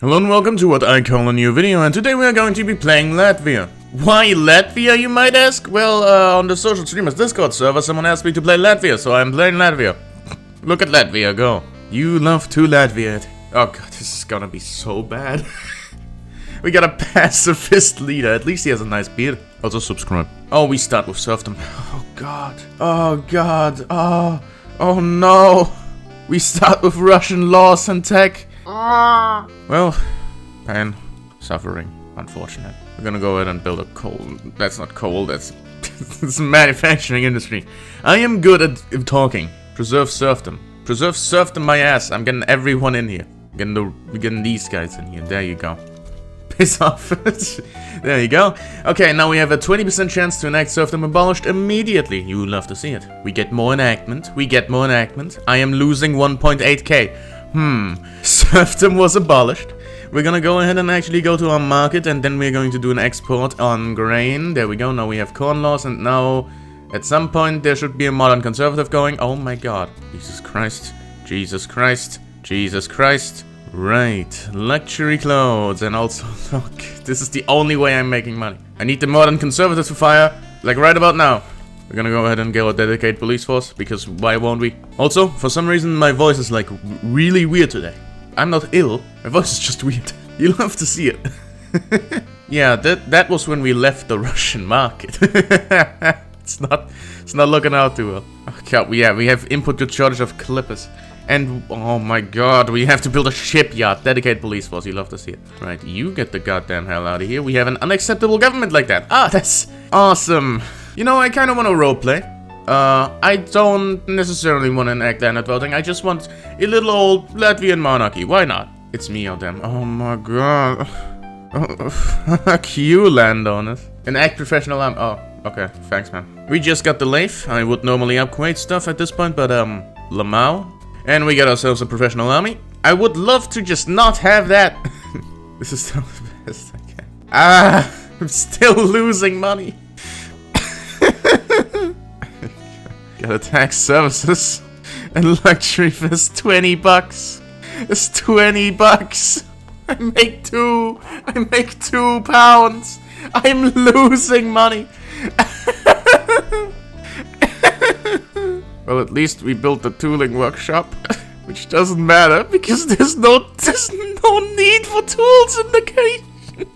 Hello and welcome to what I call a new video, and today we are going to be playing LATVIA. Why LATVIA, you might ask? Well, on the Social Streamers Discord server, someone asked me to play LATVIA, so I'm playing LATVIA. Look at LATVIA, go. You love to LATVIA it. Oh god, this is gonna be so bad. We got a pacifist leader, at least he has a nice beard. Also subscribe. Oh, we start with serfdom. Oh god. Oh god. Oh no. We start with Russian laws and tech. Well, pain, suffering, unfortunate. We're gonna go ahead and build a coal. That's not coal, that's it's manufacturing industry. I am good at talking. Preserve serfdom. Preserve serfdom my ass. I'm getting everyone in here. Getting these guys in here. There you go. Piss off. There you go. Okay, now we have a 20% chance to enact serfdom abolished immediately. You love to see it. We get more enactment. I am losing 1.8k. Serfdom was abolished. We're gonna go ahead and actually go to our market, and then we're going to do an export on grain. There we go. Now we have corn laws, and now at some point there should be a modern conservative going. Oh my god. Jesus Christ. Jesus Christ. Jesus Christ. Right. Luxury clothes, and also, look, this is the only way I'm making money. I need the modern conservative to fire, like right about now. We're gonna go ahead and get a dedicated police force, because why won't we? Also, for some reason my voice is like really weird today. I'm not ill, my voice is just weird. You'll have to see it. Yeah, that was when we left the Russian market. It's not looking out too well. Oh god, we have input to charge of clippers. And oh my god, we have to build a shipyard, dedicated police force, you'll love to see it. Right, you get the goddamn hell out of here. We have an unacceptable government like that. Ah, that's awesome. You know, I kind of want to roleplay. I don't necessarily want to enact land voting. I just want a little old Latvian monarchy. Why not? It's me, oh damn. Oh my god. Fuck you, landowners. Enact professional arm. Oh, okay. Thanks, man. We just got the lathe. I would normally upgrade stuff at this point, but Lamau. And we got ourselves a professional army. I would love to just not have that. This is still the best I can. Ah, I'm still losing money. Gotta tax services and luxury fest 20 bucks. It's 20 bucks. I make 2 pounds. I'm losing money. Well, at least we built the tooling workshop, which doesn't matter because there's no need for tools in the case.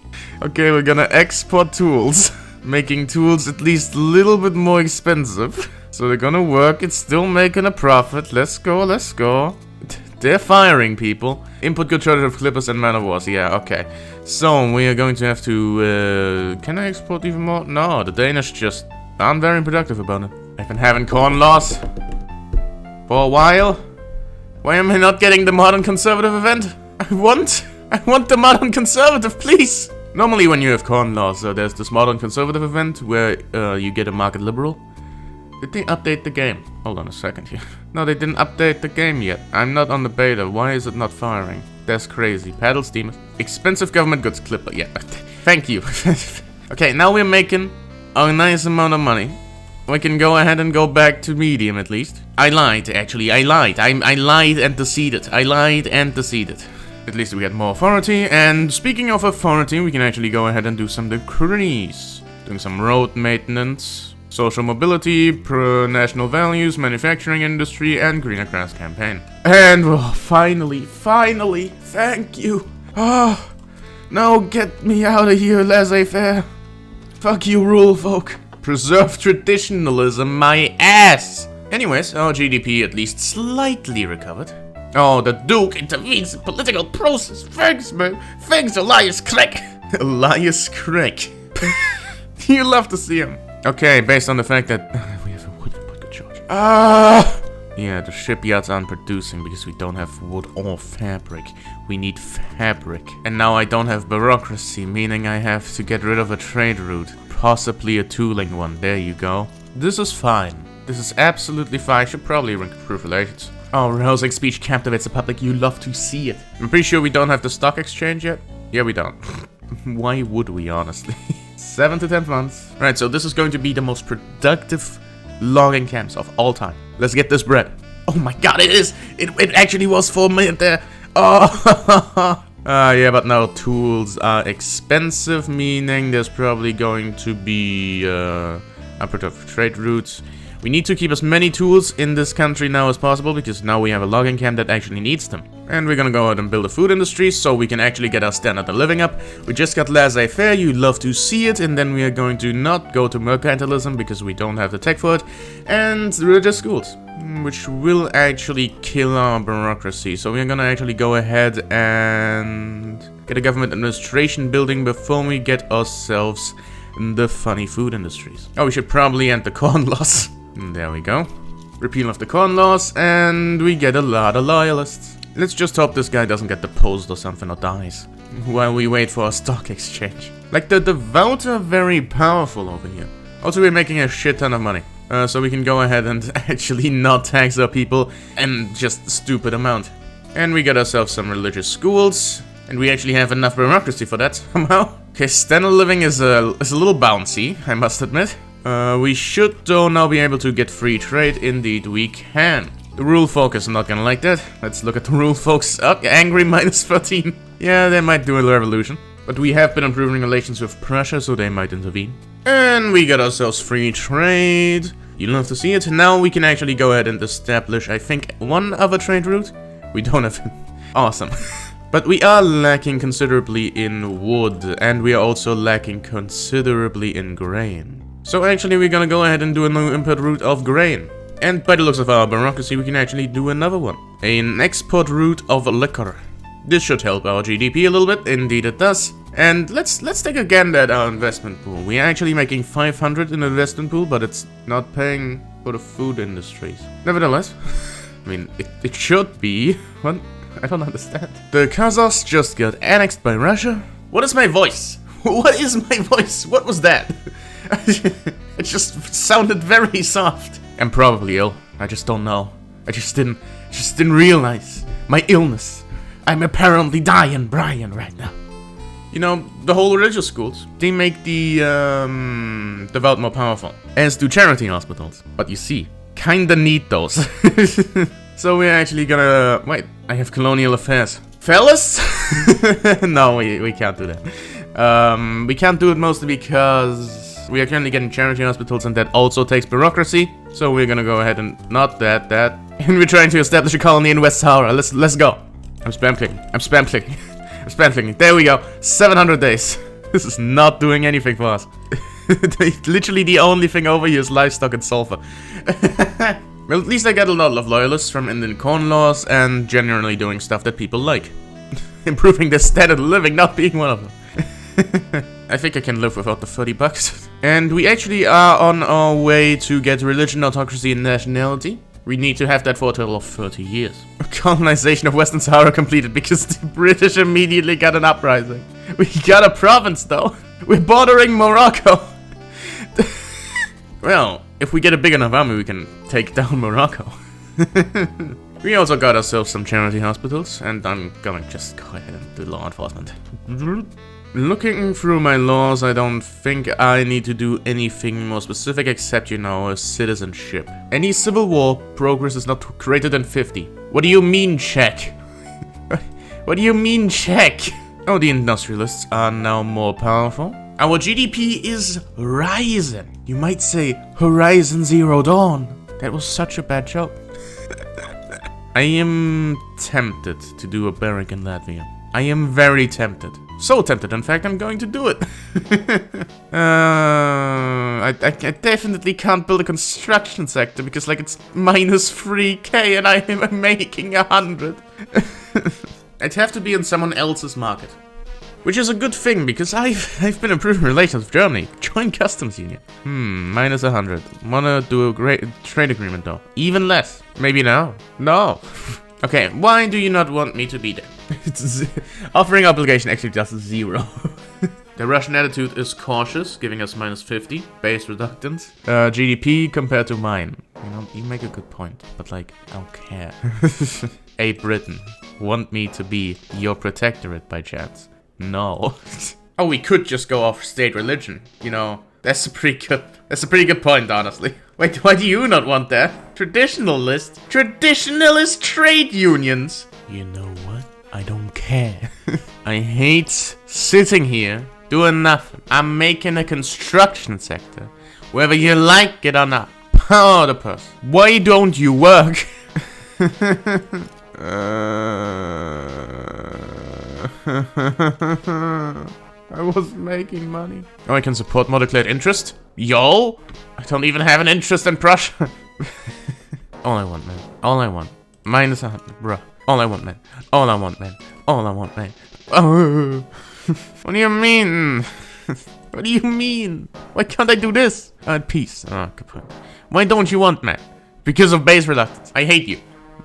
Okay, we're gonna export tools, making tools at least a little bit more expensive. So they're gonna work, it's still making a profit. Let's go, let's go. They're firing people. Input good charge of clippers and man of wars. Yeah, okay. So we are going to have to, can I export even more? No, the Danish just aren't very productive about it. I've been having corn laws for a while. Why am I not getting the modern conservative event? I want the modern conservative, please. Normally when you have corn laws, there's this modern conservative event where you get a market liberal. Did they update the game? Hold on a second here. No, they didn't update the game yet. I'm not on the beta. Why is it not firing? That's crazy. Paddle steamers. Expensive government goods clipper. Yeah. Thank you. Okay, now we're making a nice amount of money. We can go ahead and go back to medium at least. I lied, actually. I lied. I lied and deceived. At least we get more authority. And speaking of authority, we can actually go ahead and do some decrees. Doing some road maintenance. Social mobility, pro-national values, manufacturing industry, and greener grass campaign. And well, finally, thank you. Oh, no, get me out of here, laissez-faire. Fuck you, rule folk. Preserve traditionalism, my ass. Anyways, our GDP at least slightly recovered. Oh, the Duke intervenes in political process. Thanks, man. Thanks, Elias Craig. Elias Craig. You love to see him. Okay, based on the fact that we have a wood input good charge. Yeah, the shipyards aren't producing because we don't have wood or fabric. We need fabric. And now I don't have bureaucracy, meaning I have to get rid of a trade route. Possibly a tooling one. There you go. This is fine. This is absolutely fine. I should probably improve relations. Oh, rousing speech captivates the public. You love to see it. I'm pretty sure we don't have the stock exchange yet. Yeah, we don't. Why would we, honestly? 7 to 10 months. Right, so this is going to be the most productive logging camps of all time. Let's get this bread. Oh my god, it is! It actually was for a minute there. Oh, Yeah, but now tools are expensive, meaning there's probably going to be unproductive trade routes. We need to keep as many tools in this country now as possible, because now we have a logging camp that actually needs them. And we're gonna go ahead and build a food industry, so we can actually get our standard of living up. We just got laissez-faire, you love to see it, and then we are going to not go to mercantilism, because we don't have the tech for it, and religious schools, which will actually kill our bureaucracy. So we're gonna actually go ahead and get a government administration building before we get ourselves the funny food industries. Oh, we should probably end the corn laws. There we go. Repeal of the corn laws, and we get a lot of loyalists. Let's just hope this guy doesn't get deposed or something or dies while we wait for a stock exchange. Like, the votes are very powerful over here. Also, we're making a shit ton of money. So we can go ahead and actually not tax our people and just stupid amount. And we get ourselves some religious schools, and we actually have enough bureaucracy for that somehow. Okay, standard of living is a little bouncy, I must admit. We should though now be able to get free trade. Indeed we can. The rule folk is not gonna like that. Let's look at the rule folks. Oh, angry -13. Yeah, they might do a revolution. But we have been improving relations with Prussia, so they might intervene. And we got ourselves free trade. You love to see it. Now we can actually go ahead and establish, I think, one other trade route. We don't have... Awesome. But we are lacking considerably in wood, and we are also lacking considerably in grain. So actually we're gonna go ahead and do a new import route of grain. And by the looks of our bureaucracy, we can actually do another one. An export route of liquor. This should help our GDP a little bit, indeed it does. And let's take a gander at our investment pool. We are actually making 500 in the investment pool, but it's not paying for the food industries. Nevertheless, I mean, it should be. What? I don't understand. The Kazakhs just got annexed by Russia. What is my voice? What is my voice? What was that? It just sounded very soft. I'm probably ill. I just don't know. I just didn't realize my illness. I'm apparently dying, Brian, right now. You know, the whole religious schools, they make the devout more powerful. As do charity hospitals. But you see, kinda need those. So we're actually gonna... Wait, I have colonial affairs. Fellas? No, we can't do that. We can't do it mostly because we are currently getting charity hospitals, and that also takes bureaucracy. So we're gonna go ahead and not that. And we're trying to establish a colony in West Sahara. Let's go. I'm spam clicking. I'm spam clicking. There we go. 700 days. This is not doing anything for us. Literally the only thing over here is livestock and sulfur. Well, at least I get a lot of loyalists from Indian corn laws and generally doing stuff that people like. Improving their standard of living, not being one of them. I think I can live without the 30 bucks. And we actually are on our way to get religion, autocracy, and nationality. We need to have that for a total of 30 years. Colonization of Western Sahara completed because the British immediately got an uprising. We got a province though. We're bordering Morocco. Well, if we get a big enough army, we can take down Morocco. We also got ourselves some charity hospitals, and I'm gonna just go ahead and do law enforcement. Looking through my laws, I don't think I need to do anything more specific except, you know, citizenship. Any civil war progress is not greater than 50. What do you mean, check? What do you mean, check? Oh, the industrialists are now more powerful. Our GDP is rising. You might say, Horizon Zero Dawn. That was such a bad joke. I am tempted to do a barrack in Latvia. I am very tempted. So tempted, in fact, I'm going to do it. I definitely can't build a construction sector because, like, it's minus 3k and I am making 100. I'd have to be in someone else's market. Which is a good thing, because I've been improving relations with Germany. Join customs union. Minus 100. Wanna do a great trade agreement though. Even less. Maybe now. No. Okay, why do you not want me to be there? Offering obligation actually does 0. The Russian attitude is cautious, giving us minus 50. Base reductance. GDP compared to mine. You know, you make a good point, but like, I don't care. Hey Britain, want me to be your protectorate by chance? No. Oh, we could just go off state religion. You know, that's a pretty good point, honestly. Wait, why do you not want that? Traditionalist trade unions. You know what? I don't care. I hate sitting here doing nothing. I'm making a construction sector. Whether you like it or not. Platypus, why don't you work? I was making money. Oh, I can support more declared interest? Yo! I don't even have an interest in Prussia. All I want, man. All I want. Minus 100, bruh. All I want, man. All I want, man. All I want, man. Oh. What do you mean? What do you mean? Why can't I do this? Peace. Oh, good point. Why don't you want, man? Because of base reluctance. I hate you.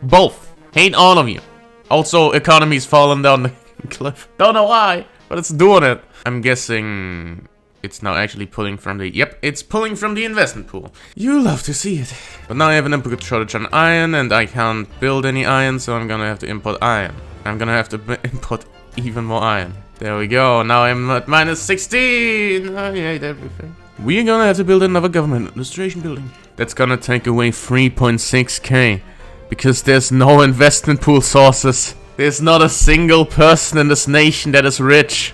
Both. Hate all of you. Also, economy's fallen down the cliff. Don't know why, but it's doing it. I'm guessing it's now actually pulling from the... Yep, it's pulling from the investment pool. You love to see it. But now I have an input shortage on iron, and I can't build any iron, so I'm gonna have to import iron. I'm gonna have to import even more iron. There we go. Now I'm at minus 16. I hate everything. We're gonna have to build another government administration building. That's gonna take away 3.6k. Because there's no investment pool sources. There's not a single person in this nation that is rich.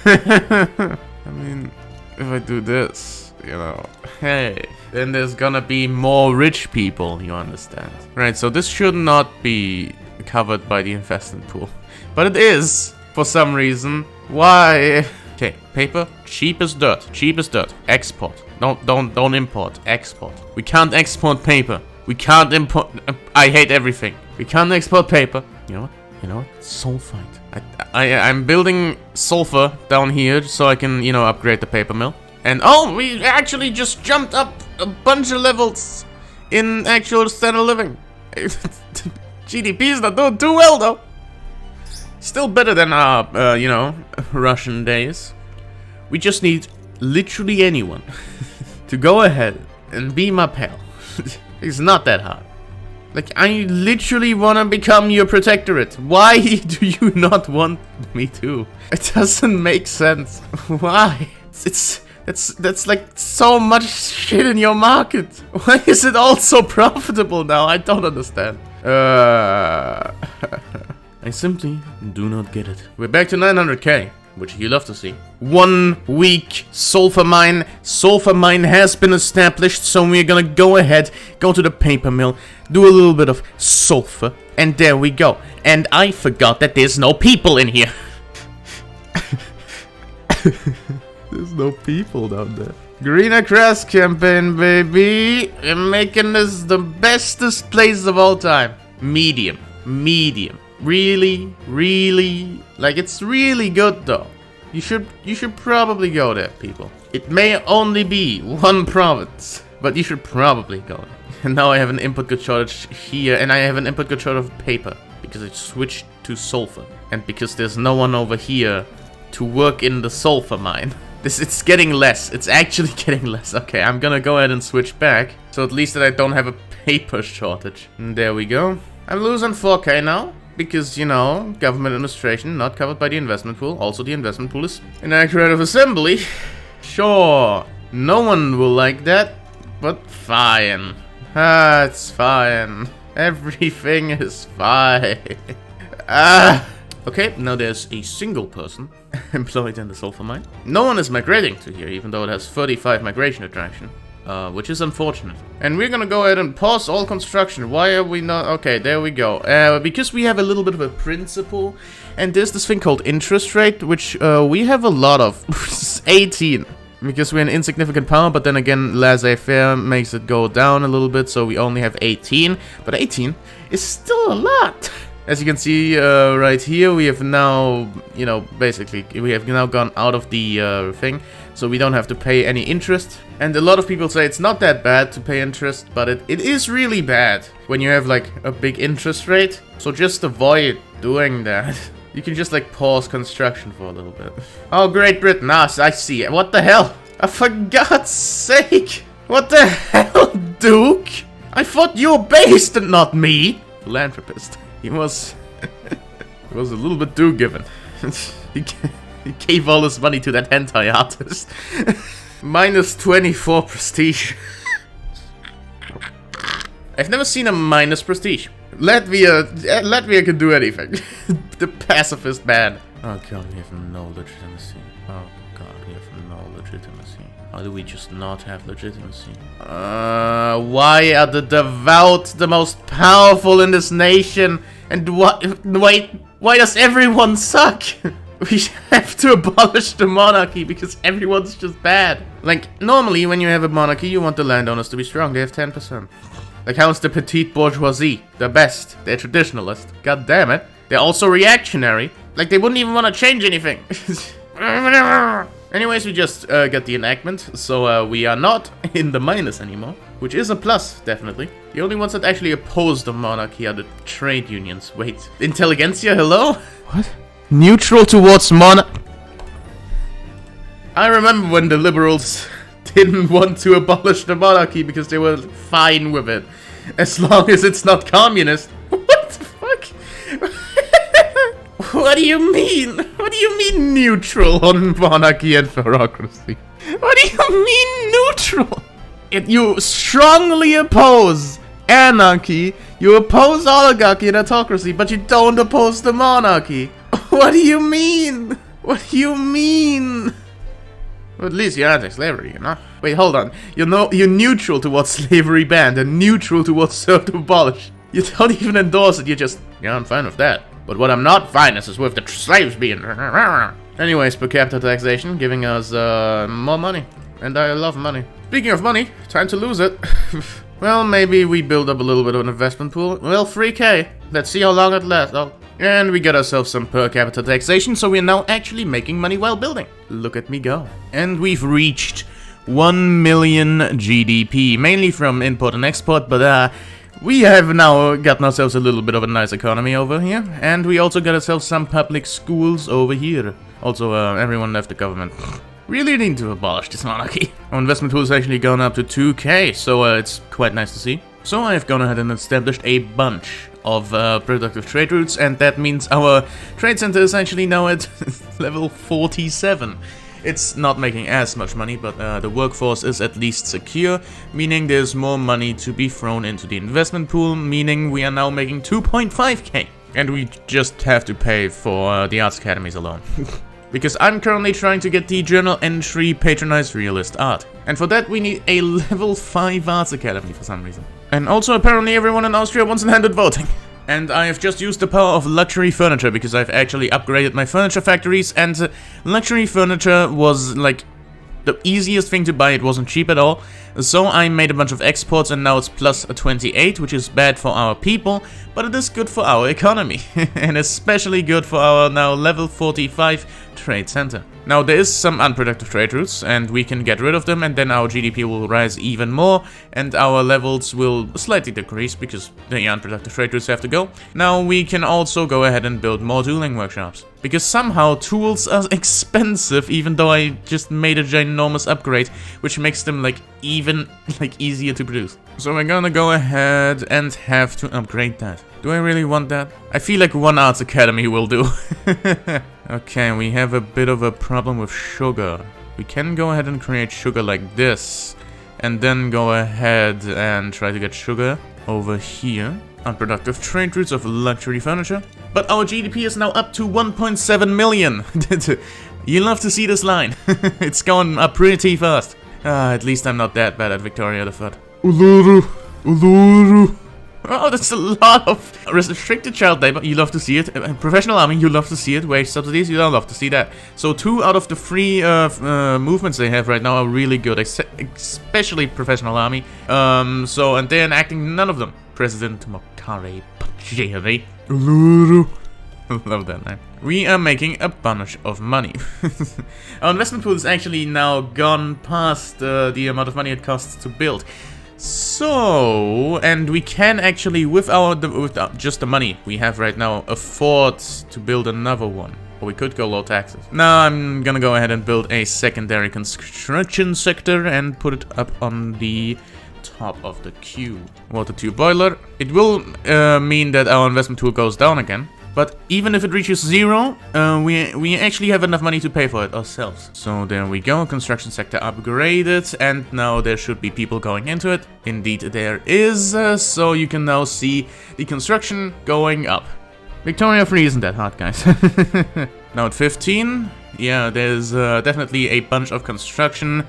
I mean, if I do this, you know, hey, then there's gonna be more rich people, you understand? Right, so this should not be covered by the investment pool. But it is, for some reason. Why? Okay, paper, cheap as dirt, cheap as dirt. Export. Don't import, export. We can't export paper. We can't import... I hate everything. We can't export paper. You know what? You know what? Sulfite. I'm building sulfur down here so I can, you know, upgrade the paper mill. And oh, we actually just jumped up a bunch of levels in actual standard of living. GDP is not doing too well though. Still better than our, you know, Russian days. We just need literally anyone to go ahead and be my pal. It's not that hard. Like, I literally want to become your protectorate. Why do you not want me to? It doesn't make sense. Why? That's like so much shit in your market. Why is it all so profitable now? I don't understand. I simply do not get it. We're back to 900k. Which you love to see. 1 week sulfur mine. Sulfur mine has been established, so we're gonna go ahead, go to the paper mill, do a little bit of sulfur, and there we go. And I forgot that there's no people in here. There's no people down there. Greener grass campaign, baby. We're making this the bestest place of all time. Medium. Medium. Really, really, like, it's really good though. You should probably go there, people. It may only be one province, but you should probably go there. And now I have an input good shortage here, and I have an input good shortage of paper because I switched to sulfur, and because there's no one over here to work in the sulfur mine. It's getting less. It's actually getting less. Okay, I'm gonna go ahead and switch back, so at least that I don't have a paper shortage. And there we go. I'm losing 4k now. Because, you know, government administration not covered by the investment pool. Also, the investment pool is inaccurate of assembly. Sure, no one will like that, but fine. Ah, it's fine. Everything is fine. Okay, now there's a single person employed in the sulfur mine. No one is migrating to here, even though it has 35 migration attraction. Which is unfortunate. And we're gonna go ahead and pause all construction. Why are we not? Okay, there we go. Because we have a little bit of a principle, and there's this thing called interest rate, which we have a lot of. 18. Because we're an insignificant power, but then again, laissez-faire makes it go down a little bit, so we only have 18. But 18 is still a lot. As you can see right here, we have now, you know, basically, we have now gone out of the thing, so we don't have to pay any interest. And a lot of people say it's not that bad to pay interest, but it is really bad when you have, like, a big interest rate. So just avoid doing that. You can just, like, pause construction for a little bit. Oh, Great Britain, I see. What the hell? For God's sake! What the hell, Duke? I thought you were based and not me! Philanthropist. He was a little bit too given. He gave all his money to that hentai artist. Minus 24 prestige. I've never seen a minus prestige. Latvia can do anything. The pacifist man. Oh god, we have no legitimacy. Oh god, we have no legitimacy. How do we just not have legitimacy? Why are the devout the most powerful in this nation? And why does everyone suck? We have to abolish the monarchy because everyone's just bad. Like, normally when you have a monarchy, you want the landowners to be strong. They have 10%. Like, how's the petite bourgeoisie? They're best. They're traditionalist. God damn it. They're also reactionary. Like, they wouldn't even want to change anything. Anyways, we just got the enactment, so we are not in the minus anymore. Which is a plus, definitely. The only ones that actually oppose the monarchy are the trade unions. Wait, intelligentsia, hello? What? Neutral towards I remember when the liberals didn't want to abolish the monarchy because they were fine with it. As long as it's not communist. What the fuck? What do you mean? What do you mean neutral on monarchy and bureaucracy? What do you mean neutral? You strongly oppose anarchy, you oppose oligarchy and autocracy, but you don't oppose the monarchy. What do you mean? What do you mean? Well, at least you're anti-slavery, you know? Wait, hold on. You're neutral towards slavery banned and neutral towards serf to abolish. You don't even endorse it, you just... Yeah, I'm fine with that. But what I'm not fine is with the slaves being... Anyways, per capita taxation, giving us more money. And I love money. Speaking of money, time to lose it. Well, maybe we build up a little bit of an investment pool. Well, 3K. Let's see how long it lasts. Oh. And we got ourselves some per capita taxation, so we're now actually making money while building. Look at me go. And we've reached 1 million GDP, mainly from import and export, but we have now gotten ourselves a little bit of a nice economy over here. And we also got ourselves some public schools over here. Also, everyone left the government. Really need to abolish this monarchy. Our investment pool has actually gone up to 2K, so it's quite nice to see. So I've gone ahead and established a bunch of productive trade routes, and that means our trade center is actually now at level 47. It's not making as much money, but the workforce is at least secure, meaning there's more money to be thrown into the investment pool, meaning we are now making 2.5K. And we just have to pay for the arts academies alone. Because I'm currently trying to get the journal entry patronized realist art. And for that we need a level 5 arts academy for some reason. And also apparently everyone in Austria wants landed voting. And I have just used the power of luxury furniture because I've actually upgraded my furniture factories, and luxury furniture was like the easiest thing to buy. It wasn't cheap at all. So I made a bunch of exports, and now it's plus a 28, which is bad for our people, but it is good for our economy. And especially good for our now level 45 trade center. Now there is some unproductive trade routes, and we can get rid of them, and then our GDP will rise even more, and our levels will slightly decrease because the unproductive trade routes have to go. Now we can also go ahead and build more tooling workshops, because somehow tools are expensive, even though I just made a ginormous upgrade, which makes them like even easier to produce. So we're gonna go ahead and have to upgrade that. Do I really want that? I feel like one arts academy will do. Okay, we have a bit of a problem with sugar. We can go ahead and create sugar like this, and then go ahead and try to get sugar over here. Unproductive trade routes of luxury furniture. But our GDP is now up to 1.7 million. You love to see this line. It's going up pretty fast. At least I'm not that bad at Victoria the Third. Uluru, Uluru. Oh, that's a lot of restricted child labor. You love to see it. Professional army, you love to see it. Wage subsidies, you don't love to see that. So 2 out of the 3 movements they have right now are really good, especially professional army. And they're enacting none of them. President Mokare Pacheri. Uluru. Love that name. We are making a bunch of money. Our investment pool is actually now gone past the amount of money it costs to build. So, and we can actually, with just the money we have right now, afford to build another one. Or we could go low taxes. Now I'm gonna go ahead and build a secondary construction sector and put it up on the top of the queue. Water tube boiler. It will mean that our investment tool goes down again. But even if it reaches 0, we actually have enough money to pay for it ourselves. So there we go, construction sector upgraded, and now there should be people going into it. Indeed there is, so you can now see the construction going up. Victoria 3 isn't that hard, guys. Now at 15, yeah, there's definitely a bunch of construction.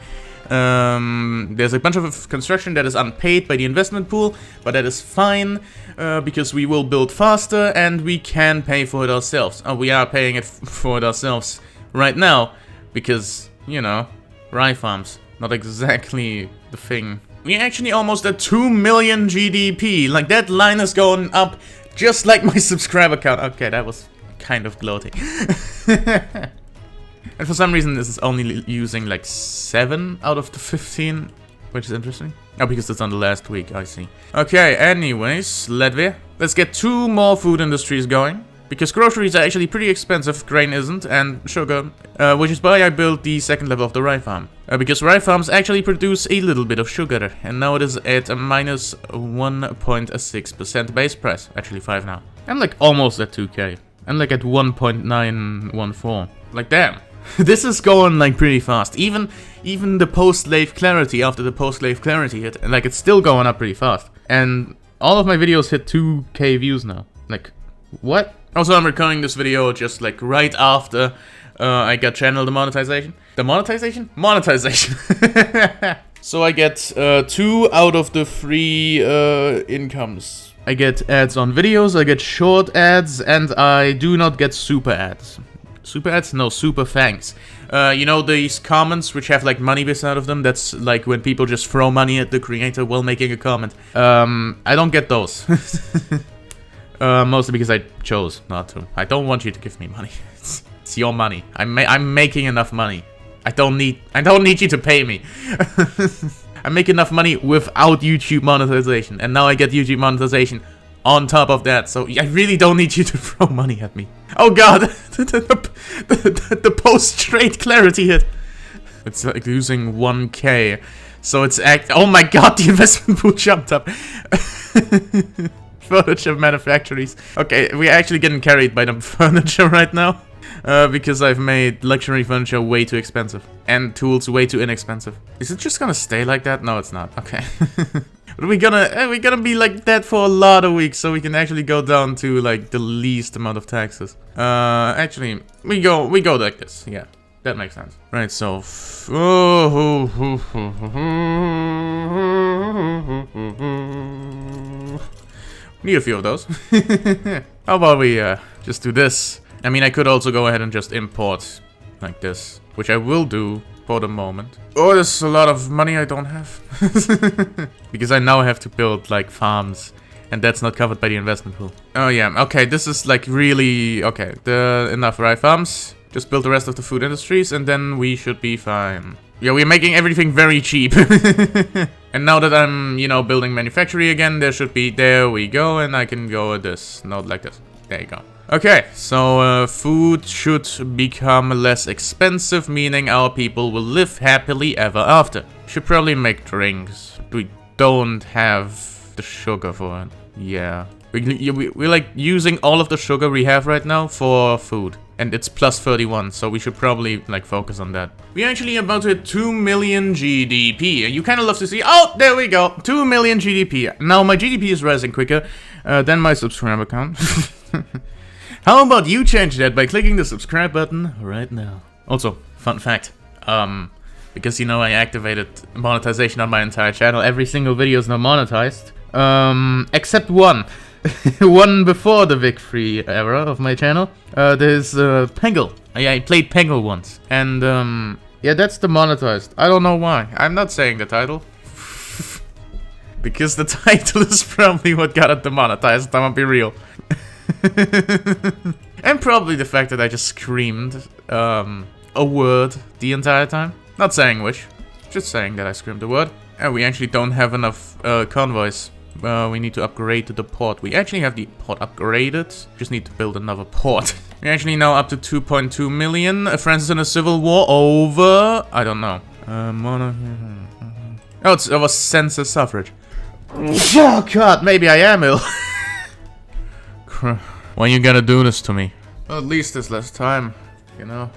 There's a bunch of construction that is unpaid by the investment pool, but that is fine, because we will build faster and we can pay for it ourselves. We are paying it for it ourselves right now, because, you know, rye farms, not exactly the thing. We're actually almost at 2 million GDP, like that line is going up just like my subscriber count. Okay, that was kind of gloating. And for some reason this is only using like 7 out of the 15, which is interesting. Oh, because it's on the last week, I see. Okay, anyways, Latvia. Let's get 2 more food industries going. Because groceries are actually pretty expensive, grain isn't, and sugar. Which is why I built the second level of the rye farm. Because rye farms actually produce a little bit of sugar. And now it is at a minus 1.6% base price. Actually 5 now. I'm like almost at 2k. I'm like at 1.914. Like damn. This is going like pretty fast. Even the post-slave clarity, after the post-slave clarity hit, like it's still going up pretty fast. And all of my videos hit 2k views now. Like, what? Also, I'm recording this video just like right after I got channel demonetization. Demonetization? Monetization. So I get 2 out of the 3 incomes. I get ads on videos, I get short ads, and I do not get super ads. Super ads? No, super thanks. You know these comments which have like money beside of them? That's like when people just throw money at the creator while making a comment. I don't get those. Mostly because I chose not to. I don't want you to give me money. It's your money. I'm making enough money. I don't need you to pay me. I make enough money without YouTube monetization, and now I get YouTube monetization on top of that, so I really don't need you to throw money at me. Oh god, the post-trade clarity hit. It's like losing 1k, so it's oh my god, the investment pool jumped up. Furniture manufacturers. Okay, we're actually getting carried by the furniture right now. Because I've made luxury furniture way too expensive. And tools way too inexpensive. Is it just gonna stay like that? No, it's not. Okay. But we're gonna be like that for a lot of weeks, so we can actually go down to like the least amount of taxes. Actually, we go like this. Yeah, that makes sense. Right, so need a few of those. How about we just do this? I mean, I could also go ahead and just import like this, which I will do for the moment. Oh, there's a lot of money I don't have. Because I now have to build like farms, and that's not covered by the investment pool. Oh yeah, okay, this is like really, okay, enough rye farms. Just build the rest of the food industries, and then we should be fine. Yeah, we're making everything very cheap. And now that I'm, you know, building manufacturing again, there should be, there we go, and I can go with this, not like this. There you go. Okay, so food should become less expensive, meaning our people will live happily ever after. Should probably make drinks. We don't have the sugar for it. Yeah. We're like using all of the sugar we have right now for food. And it's plus 31, so we should probably like focus on that. We're actually about to hit 2 million GDP. And you kind of love to see, oh, there we go, 2 million GDP. Now my GDP is rising quicker than my subscriber count. How about you change that by clicking the subscribe button right now? Also, fun fact, because you know I activated monetization on my entire channel, every single video is now monetized, except one. One before the Vic-free era of my channel. There's Peggle. I played Peggle once, and yeah, that's demonetized. I don't know why. I'm not saying the title. Because the title is probably what got it demonetized, I'm gonna be real. And probably the fact that I just screamed a word the entire time. Not saying which, just saying that I screamed a word. And we actually don't have enough convoys. We need to upgrade the port. We actually have the port upgraded, just need to build another port. We're actually now up to 2.2 million. France is in a civil war over, I don't know. Oh, it was census suffrage. Oh god, maybe I am ill. Why you gotta do this to me? Well, at least there's less time, you know?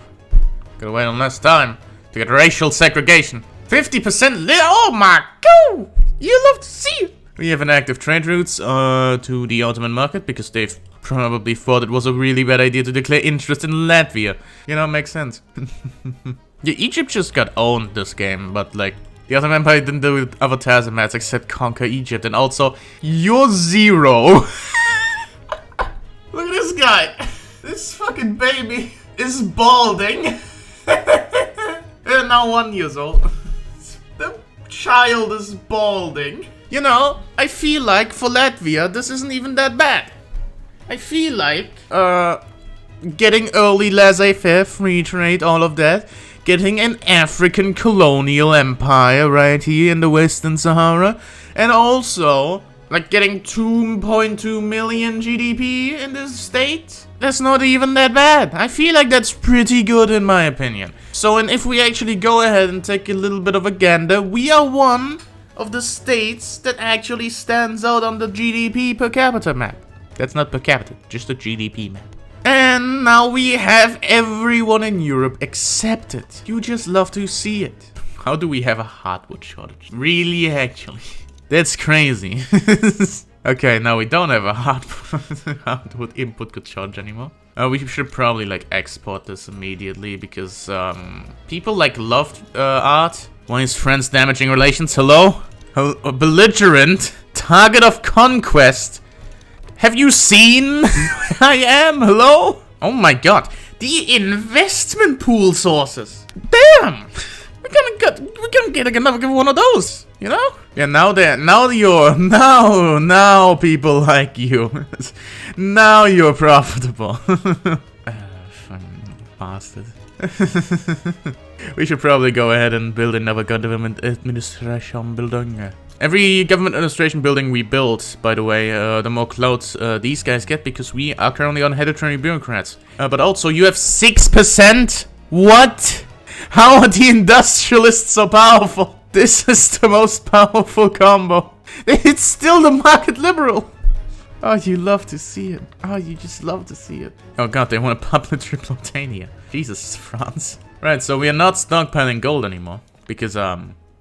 Gotta wait on less time to get racial segregation. 50% oh my god! You love to see it! We have an active trade routes to the Ottoman market because they've probably thought it was a really bad idea to declare interest in Latvia. You know, makes sense. Yeah, Egypt just got owned this game, but like, the Ottoman Empire didn't do other tasks except conquer Egypt, and also, you're zero. Look at this guy. This fucking baby is balding. And now 1 year old. The child is balding. You know, I feel like for Latvia, this isn't even that bad. I feel like, getting early laissez-faire, free trade, all of that. Getting an African colonial empire right here in the Western Sahara. And also, like, getting 2.2 million GDP in this state. That's not even that bad. I feel like that's pretty good in my opinion. So, and if we actually go ahead and take a little bit of a gander, we are one of the states that actually stands out on the GDP per capita map. That's not per capita, just the GDP map. And now we have everyone in Europe accepted. You just love to see it. How do we have a hardwood shortage? Really, actually? That's crazy. Okay, now we don't have a hardwood input shortage anymore. We should probably like export this immediately because people like love art. Why is France damaging relations? Hello? A belligerent target of conquest. Have you seen where I am? Hello? Oh my god. The investment pool sources. Damn! We're gonna get another one of those, you know? Yeah, now people like you. Now you're profitable. Bastard. We should probably go ahead and build another government administration building. Every government administration building we build, by the way, the more clout these guys get, because we are currently on hereditary bureaucrats. But also, you have 6%? What? How are the industrialists so powerful? This is the most powerful combo. It's still the market liberal. Oh, you love to see it. Oh, you just love to see it. Oh god, they want to public Triplotania. Jesus, France. Right, so we are not stockpiling gold anymore. Because,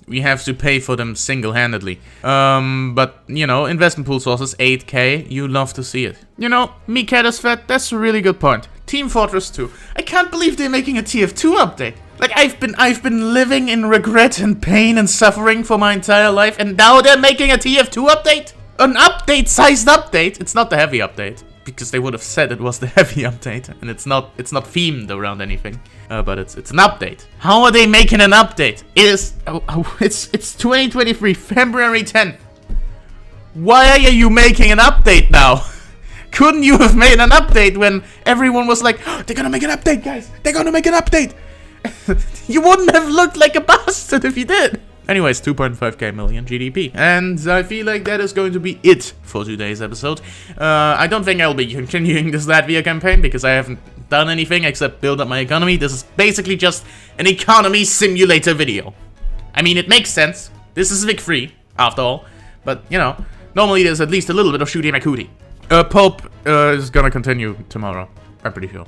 we have to pay for them single-handedly. But, you know, investment pool sources, 8k, you love to see it. You know, me cat is fat, that's a really good point. Team Fortress 2. I can't believe they're making a TF2 update. Like, I've been living in regret and pain and suffering for my entire life, and now they're making a TF2 update? An update-sized update? It's not the heavy update. Because they would have said it was the heavy update, and it's not themed around anything, but it's an update. How are they making an update? It's 2023, February 10th. Why are you making an update now? Couldn't you have made an update when everyone was like, oh, they're gonna make an update, guys, they're gonna make an update? You wouldn't have looked like a bastard if you did. Anyways, 2.5k million GDP. And I feel like that is going to be it for today's episode. I don't think I'll be continuing this Latvia campaign because I haven't done anything except build up my economy. This is basically just an economy simulator video. I mean, it makes sense. This is Vic-free, after all. But, you know, normally there's at least a little bit of shooting my cootie. Pope is gonna continue tomorrow, I'm pretty sure.